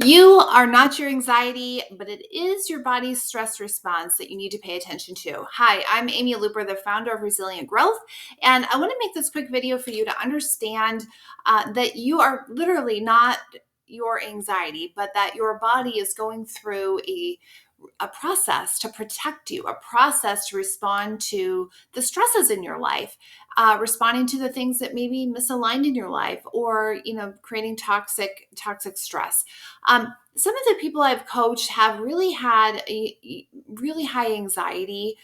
You are not your anxiety, but it is your body's stress response that you need to pay attention to. Hi, I'm Amy Looper, the founder of Resilient Growth, and I want to make this quick video for you to understand that you are literally not your anxiety, but that your body is going through a process to protect you, a process to respond to the stresses in your life, responding to the things that may be misaligned in your life, or creating toxic stress. Some of the people I've coached have really had a really high anxiety.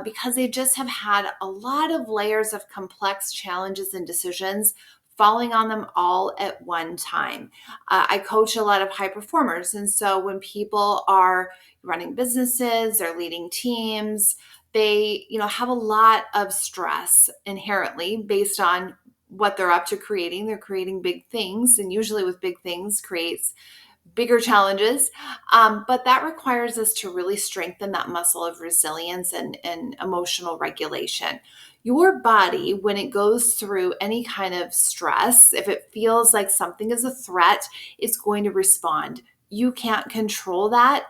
Because they just have had a lot of layers of complex challenges and decisions falling on them all at one time. I coach a lot of high performers. And so when people are running businesses, they're leading teams, they, have a lot of stress inherently based on what they're up to creating. They're creating big things, and usually with big things creates bigger challenges. But that requires us to really strengthen that muscle of resilience and emotional regulation. Your body, when it goes through any kind of stress, if it feels like something is a threat, it's going to respond. You can't control that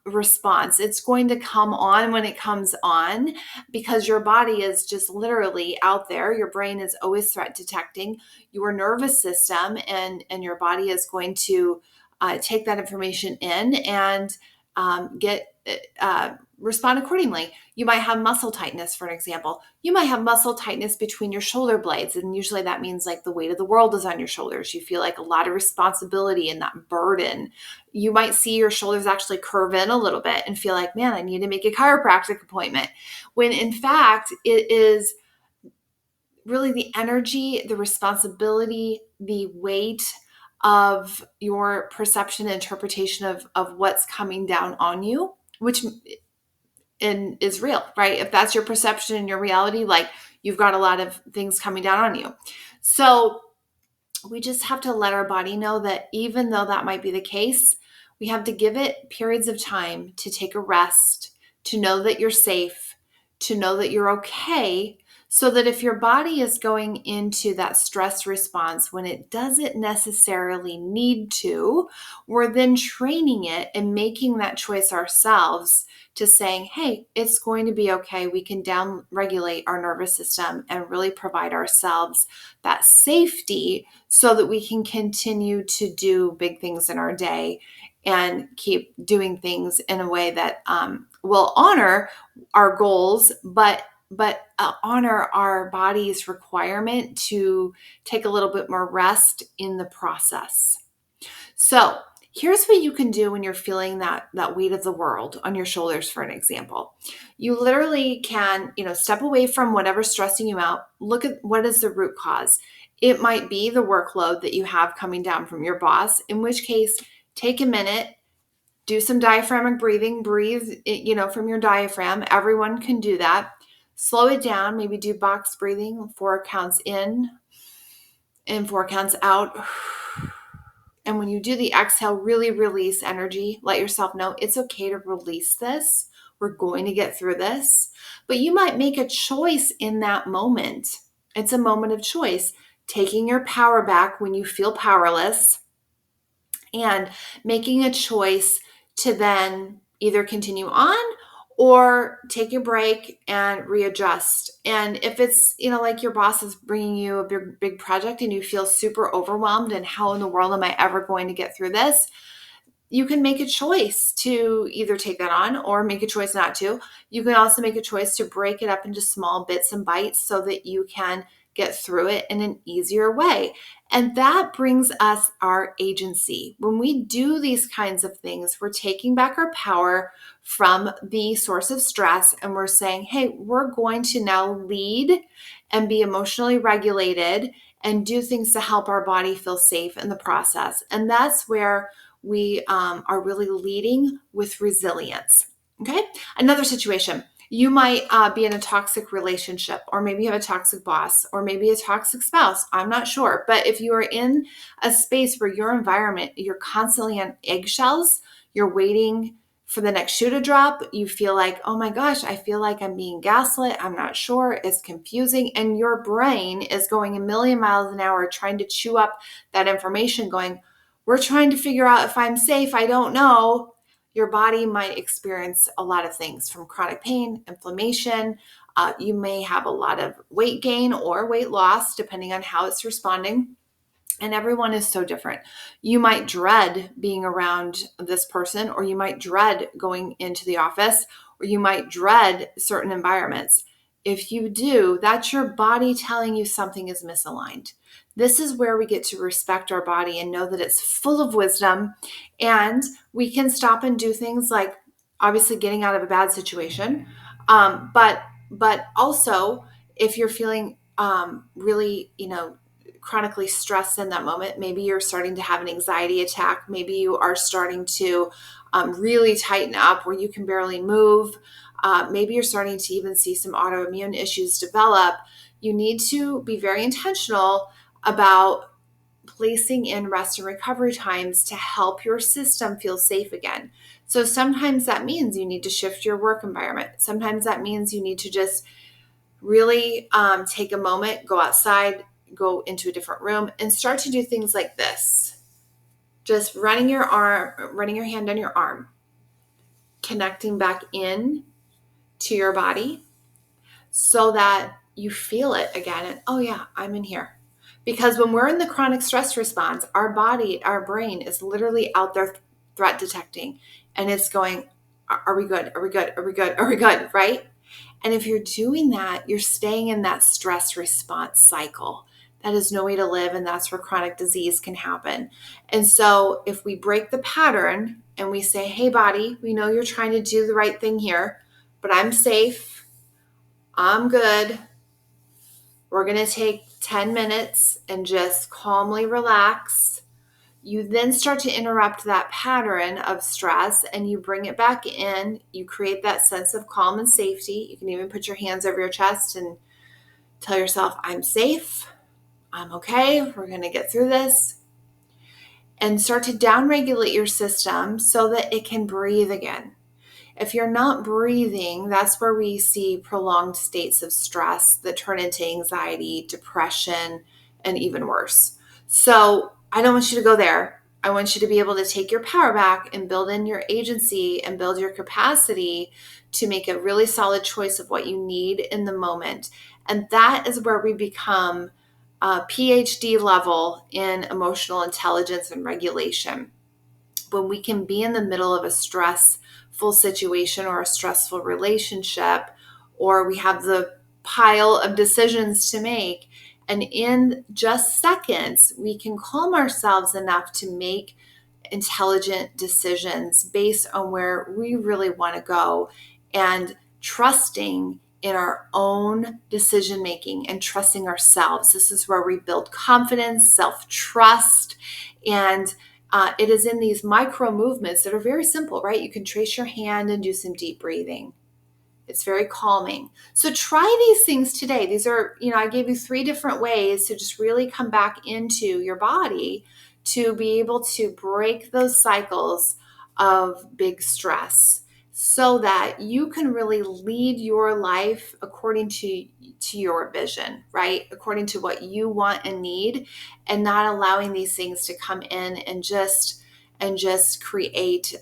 response. It's going to come on when it comes on, because your body is just literally out there. Your brain is always threat detecting. Your nervous system and your body is going to take that information in and respond accordingly. You might have muscle tightness, for an example. You might have muscle tightness between your shoulder blades, and usually that means like the weight of the world is on your shoulders. You feel like a lot of responsibility and that burden. You might see your shoulders actually curve in a little bit and feel like, man, I need to make a chiropractic appointment, when in fact it is really the energy, the responsibility, the weight of your perception and interpretation of what's coming down on you, which is real, right? If that's your perception and your reality, like you've got a lot of things coming down on you. So we just have to let our body know that even though that might be the case, we have to give it periods of time to take a rest, to know that you're safe, to know that you're okay, so that if your body is going into that stress response when it doesn't necessarily need to, we're then training it and making that choice ourselves to saying, hey, it's going to be okay. We can down regulate our nervous system and really provide ourselves that safety so that we can continue to do big things in our day and keep doing things in a way that will honor our goals, but honor our body's requirement to take a little bit more rest in the process. So here's what you can do when you're feeling that weight of the world on your shoulders, for an example. You literally can, step away from whatever's stressing you out. Look at what is the root cause. It might be the workload that you have coming down from your boss, in which case, take a minute, do some diaphragmatic breathing, breathe, from your diaphragm. Everyone can do that. Slow it down, maybe do box breathing, 4 counts in and 4 counts out. And when you do the exhale, really release energy. Let yourself know it's okay to release this. We're going to get through this. But you might make a choice in that moment. It's a moment of choice. Taking your power back when you feel powerless, and making a choice to then either continue on or take a break and readjust. And if it's, like your boss is bringing you a big project and you feel super overwhelmed and how in the world am I ever going to get through this? You can make a choice to either take that on or make a choice not to. You can also make a choice to break it up into small bits and bites so that you can get through it in an easier way. And that brings us our agency. When we do these kinds of things, we're taking back our power from the source of stress, and we're saying, hey, we're going to now lead and be emotionally regulated and do things to help our body feel safe in the process. And that's where we are really leading with resilience. Okay. Another situation. You might be in a toxic relationship, or maybe you have a toxic boss, or maybe a toxic spouse. I'm not sure. But if you are in a space where your environment, you're constantly on eggshells, you're waiting for the next shoe to drop, you feel like, oh my gosh, I feel like I'm being gaslit. I'm not sure. It's confusing. And your brain is going a million miles an hour trying to chew up that information, going, we're trying to figure out if I'm safe, I don't know. Your body might experience a lot of things from chronic pain, inflammation. You may have a lot of weight gain or weight loss, depending on how it's responding. And everyone is so different. You might dread being around this person, or you might dread going into the office, or you might dread certain environments. If you do, that's your body telling you something is misaligned. This is where we get to respect our body and know that it's full of wisdom. And we can stop and do things like obviously getting out of a bad situation. But also, if you're feeling really, chronically stressed in that moment, maybe you're starting to have an anxiety attack, maybe you are starting to really tighten up where you can barely move, maybe you're starting to even see some autoimmune issues develop, you need to be very intentional about placing in rest and recovery times to help your system feel safe again. So sometimes that means you need to shift your work environment. Sometimes that means you need to just really take a moment, go outside, go into a different room, and start to do things like this. Just running your hand on your arm, connecting back in to your body so that you feel it again. And oh yeah, I'm in here. Because when we're in the chronic stress response, our body, our brain is literally out there threat detecting, and it's going, are we good? Are we good? Are we good? Are we good? Right? And if you're doing that, you're staying in that stress response cycle. That is no way to live, and that's where chronic disease can happen. And so if we break the pattern and we say, hey, body, we know you're trying to do the right thing here, but I'm safe, I'm good. We're going to take 10 minutes and just calmly relax. You then start to interrupt that pattern of stress and you bring it back in. You create that sense of calm and safety. You can even put your hands over your chest and tell yourself, I'm safe. I'm okay. We're going to get through this. And start to downregulate your system so that it can breathe again. If you're not breathing, that's where we see prolonged states of stress that turn into anxiety, depression, and even worse. So I don't want you to go there. I want you to be able to take your power back and build in your agency and build your capacity to make a really solid choice of what you need in the moment. And that is where we become a PhD level in emotional intelligence and regulation. When we can be in the middle of a stressful situation or a stressful relationship, or we have the pile of decisions to make, and in just seconds, we can calm ourselves enough to make intelligent decisions based on where we really want to go, and trusting in our own decision making and trusting ourselves. This is where we build confidence, self-trust, and it is in these micro movements that are very simple, right? You can trace your hand and do some deep breathing. It's very calming. So try these things today. These are, I gave you 3 different ways to just really come back into your body to be able to break those cycles of big stress so that you can really lead your life according to your vision, right? According to what you want and need, and not allowing these things to come in and just create,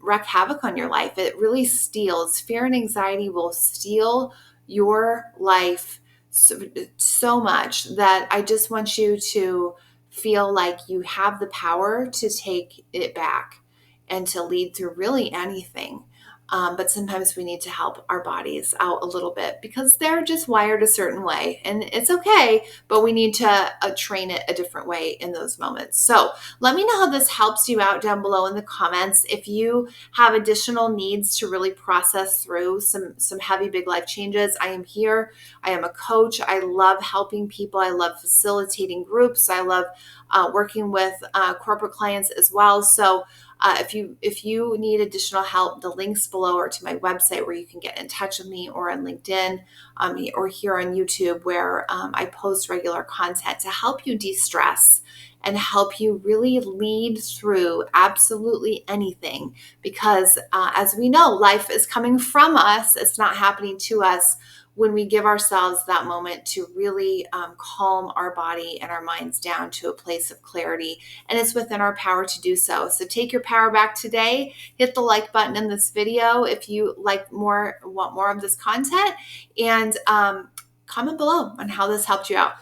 wreak havoc on your life. It really steals. Fear and anxiety will steal your life so much that I just want you to feel like you have the power to take it back and to lead through really anything. But sometimes we need to help our bodies out a little bit because they're just wired a certain way, and it's okay, but we need to train it a different way in those moments. So let me know how this helps you out down below in the comments. If you have additional needs to really process through some heavy, big life changes, I am here. I am a coach. I love helping people. I love facilitating groups. I love working with corporate clients as well. So if you need additional help, the links below are to my website where you can get in touch with me, or on LinkedIn, or here on YouTube where I post regular content to help you de-stress and help you really lead through absolutely anything. Because as we know, life is coming from us. It's not happening to us. when we give ourselves that moment to really calm our body and our minds down to a place of clarity. And it's within our power to do so. So take your power back today. Hit the like button in this video if you want more of this content, and comment below on how this helped you out.